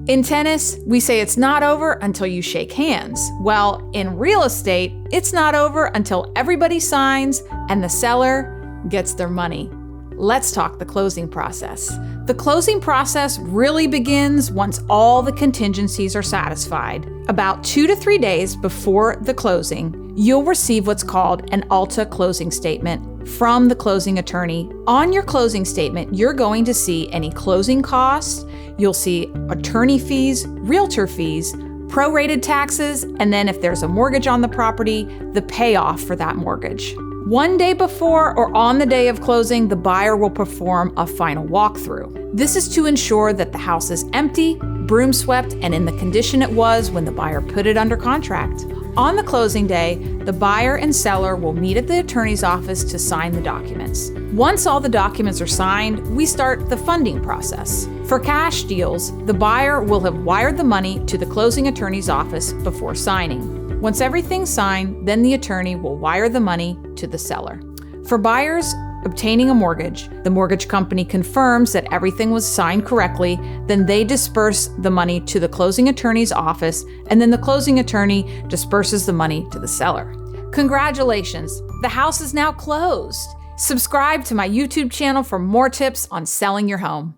In tennis, we say it's not over until you shake hands. Well, in real estate, it's not over until everybody signs and the seller gets their money. Let's talk the closing process. The closing process really begins once all the contingencies are satisfied. About 2 to 3 days before the closing, you'll receive what's called an ALTA closing statement from the closing attorney. On your closing statement, you're going to see any closing costs, you'll see attorney fees, realtor fees, prorated taxes, and then if there's a mortgage on the property, the payoff for that mortgage. 1 day before or on the day of closing, the buyer will perform a final walkthrough. This is to ensure that the house is empty, broom swept, and in the condition it was when the buyer put it under contract. On the closing day, the buyer and seller will meet at the attorney's office to sign the documents. Once all the documents are signed, we start the funding process. For cash deals, the buyer will have wired the money to the closing attorney's office before signing. Once everything's signed, then the attorney will wire the money to the seller. For buyers obtaining a mortgage, the mortgage company confirms that everything was signed correctly, then they disperse the money to the closing attorney's office, and then the closing attorney disperses the money to the seller. Congratulations, the house is now closed. Subscribe to my YouTube channel for more tips on selling your home.